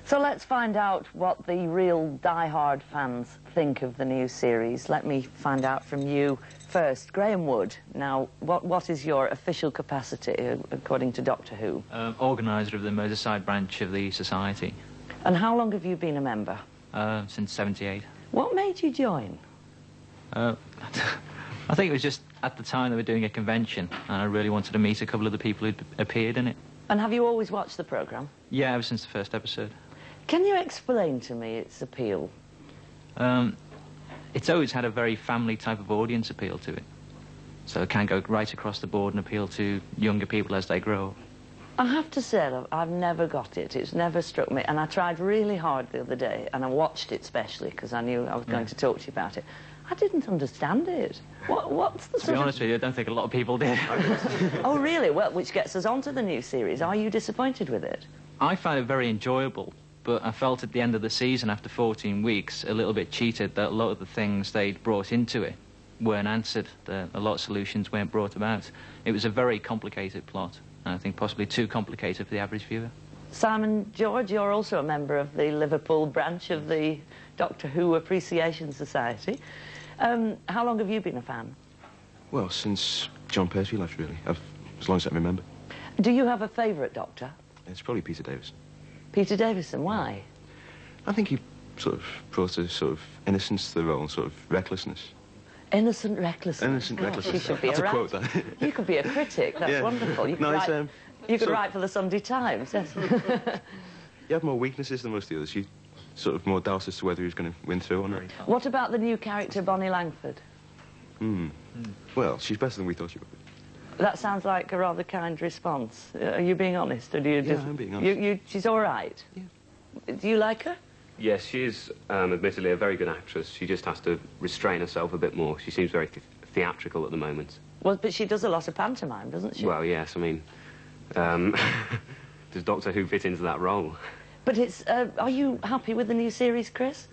So let's find out what the real die-hard fans think of the new series. Let me find out from you first. Graham Wood, now, what is your official capacity, according to Doctor Who? Organiser of the Merseyside branch of the Society. And how long have you been a member? Since '78. What made you join? I think it was just at the time they were doing a convention, and I really wanted to meet a couple of the people who'd appeared in it. And have you always watched the programme? Yeah, ever since the first episode. Can you explain to me its appeal? It's always had a very family type of audience appeal to it. So it can go right across the board and appeal to younger people as they grow. I have to say, love, I've never got it. It's never struck me. And I tried really hard the other day, and I watched it specially because I knew I was going to talk to you about it. I didn't understand it. What's the To be honest with you, I don't think a lot of people did. Oh, really? Well, which gets us on to the new series. Are you disappointed with it? I found it very enjoyable, but I felt at the end of the season, after 14 weeks, a little bit cheated that a lot of the things they'd brought into it weren't answered. A lot of solutions weren't brought about. It was a very complicated plot, and I think possibly too complicated for the average viewer. Simon George, you're also a member of the Liverpool branch of the Doctor Who Appreciation Society. How long have you been a fan? Well, since John Pertwee left, really. As long as I can remember. Do you have a favourite Doctor? It's probably Peter Davison. Peter Davison, why? I think he sort of brought a sort of innocence to the role, sort of recklessness. Innocent recklessness. Innocent recklessness. She should be That's a quote, that. You could be a critic. That's yeah. wonderful. You could, No, you could write for the Sunday Times. Yes. You have more weaknesses than most of the others. You sort of more doubt as to whether he was going to win through or not. What about the new character, Bonnie Langford? Well, she's better than we thought she would be. That sounds like a rather kind response. Are you being honest, or do you just... Yeah, I'm being honest. She's all right? Yeah. Do you like her? Yes, she is admittedly a very good actress. She just has to restrain herself a bit more. She seems very theatrical at the moment. Well, but she does a lot of pantomime, doesn't she? Well, yes, I mean... does Doctor Who fit into that role? But it's... are you happy with the new series, Chris?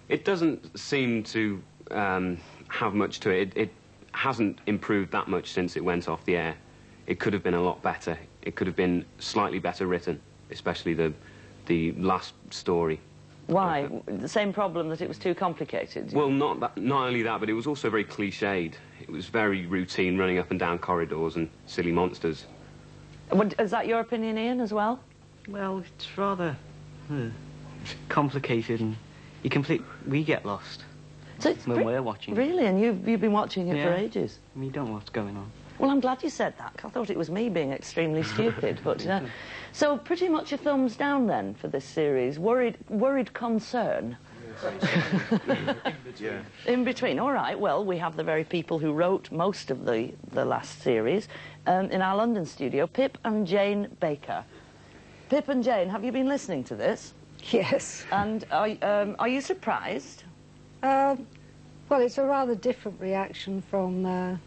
It doesn't seem to have much to it. It hasn't improved that much since it went off the air. It could have been a lot better. It could have been slightly better written, especially the last story. Why? The same problem that it was too complicated? Well, not only that, but it was also very cliched. It was very routine, running up and down corridors and silly monsters. Is that your opinion, Ian, as well? Well, it's rather complicated, and we get lost so it's when we're watching. Really? And you've been watching it for ages? We don't know what's going on. Well, I'm glad you said that. I thought it was me being extremely stupid. But so pretty much a thumbs down then for this series. Worried concern. Yeah. In between. All right. Well, we have the very people who wrote most of the last series in our London studio. Pip and Jane Baker. Pip and Jane, have you been listening to this? Yes. And are you surprised? Well, it's a rather different reaction from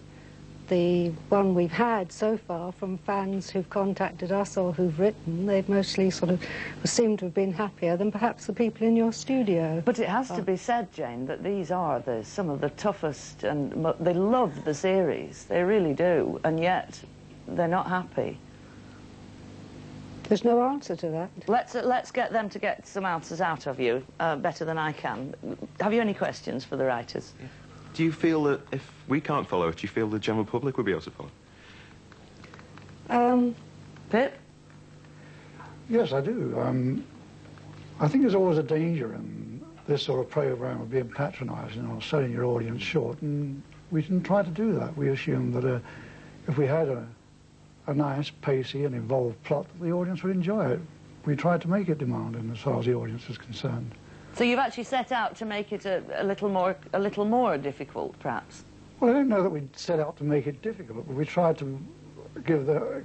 the one we've had so far from fans who've contacted us or who've written. They've mostly sort of seem to have been happier than perhaps the people in your studio. But it has to be said, Jane, that these are some of the toughest, and they love the series. They really do, and yet they're not happy. There's no answer to that. Let's get them to get some answers out of you, better than I can. Have you any questions for the writers? Yeah. Do you feel that if we can't follow it, do you feel the general public would be able to follow? Pip? Yes, I do. I think there's always a danger in this sort of programme of being patronising or selling your audience short, and we didn't try to do that. We assumed that if we had a nice, pacey and involved plot, the audience would enjoy it. We tried to make it demanding as far as the audience is concerned. So you've actually set out to make it a little more difficult, perhaps? Well, I don't know that we set out to make it difficult, but we tried to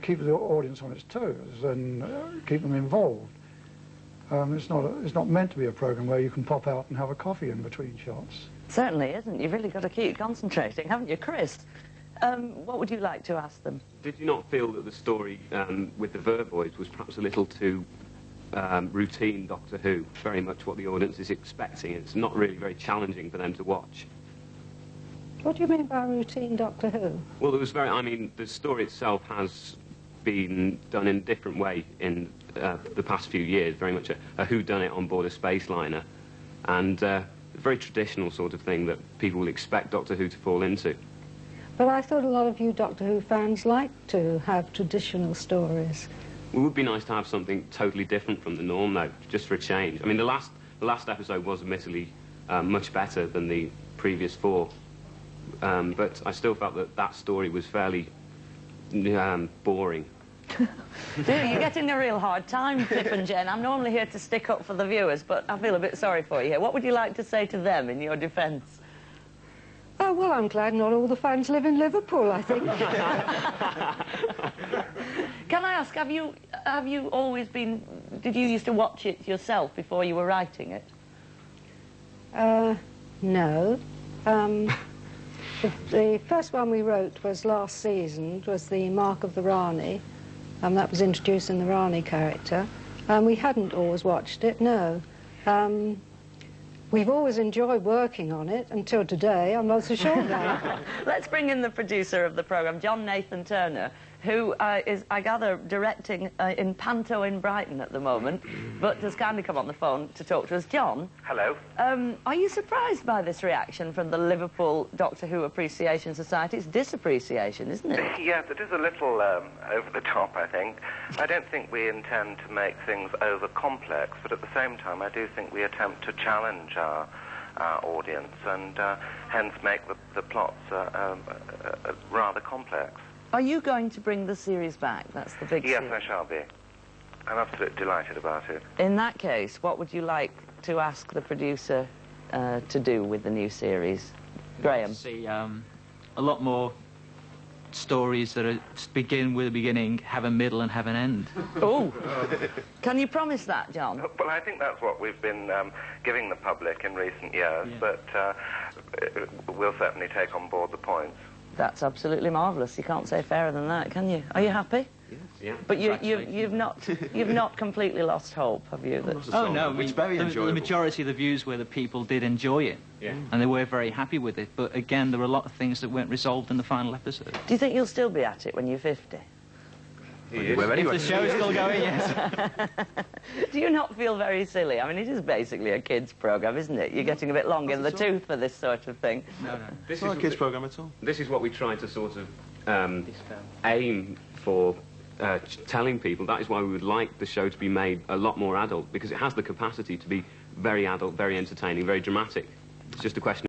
keep the audience on its toes and keep them involved. It's not meant to be a programme where you can pop out and have a coffee in between shots. Certainly isn't. You've really got to keep concentrating, haven't you, Chris? What would you like to ask them? Did you not feel that the story with the Vervoids was perhaps a little too routine Doctor Who? Very much what the audience is expecting. It's not really very challenging for them to watch. What do you mean by routine Doctor Who? Well, it was very... I mean, the story itself has been done in a different way in the past few years, very much a whodunit on board a space liner, and a very traditional sort of thing that people will expect Doctor Who to fall into. But I thought a lot of you Doctor Who fans like to have traditional stories. It would be nice to have something totally different from the norm, though, just for a change. I mean, the last episode was admittedly much better than the previous 4, but I still felt that that story was fairly boring. You're getting a real hard time, Pip and Jane. I'm normally here to stick up for the viewers, but I feel a bit sorry for you here. What would you like to say to them in your defence? Oh, well, I'm glad not all the fans live in Liverpool, I think. Can I ask, have you always been... Did you used to watch it yourself before you were writing it? No. The first one we wrote was last season. It was the Mark of the Rani. That was introducing the Rani character. We hadn't always watched it, no. We've always enjoyed working on it until today. I'm not so sure now. Let's bring in the producer of the programme, John Nathan Turner, who is, I gather, directing in Panto in Brighton at the moment, but has kindly come on the phone to talk to us. John? Hello. Are you surprised by this reaction from the Liverpool Doctor Who Appreciation Society? It's disappreciation, isn't it? Yes, it is a little over the top, I think. I don't think we intend to make things over-complex, but at the same time I do think we attempt to challenge our audience and hence make the plots rather complex. Are you going to bring the series back? That's the big Yes, series. I shall be. I'm absolutely delighted about it. In that case, what would you like to ask the producer to do with the new series? Graham? See a lot more stories that begin with a beginning, have a middle and have an end. Oh! Can you promise that, John? Well, I think that's what we've been giving the public in recent years, but we'll certainly take on board the points. That's absolutely marvellous. You can't say fairer than that, can you? Are you happy? Yes. Yeah. But you've not completely lost hope, have you? Oh no, it's very enjoyable. The majority of the views were that people did enjoy it, and they were very happy with it. But again, there were a lot of things that weren't resolved in the final episode. Do you think you'll still be at it when you're 50? If the show's still going, yes. Do you not feel very silly? I mean, it is basically a kids' programme, isn't it? You're getting a bit long in the tooth for this sort of thing. No. It's not a kids' programme at all. This is what we try to sort of aim for telling people. That is why we would like the show to be made a lot more adult, because it has the capacity to be very adult, very entertaining, very dramatic. It's just a question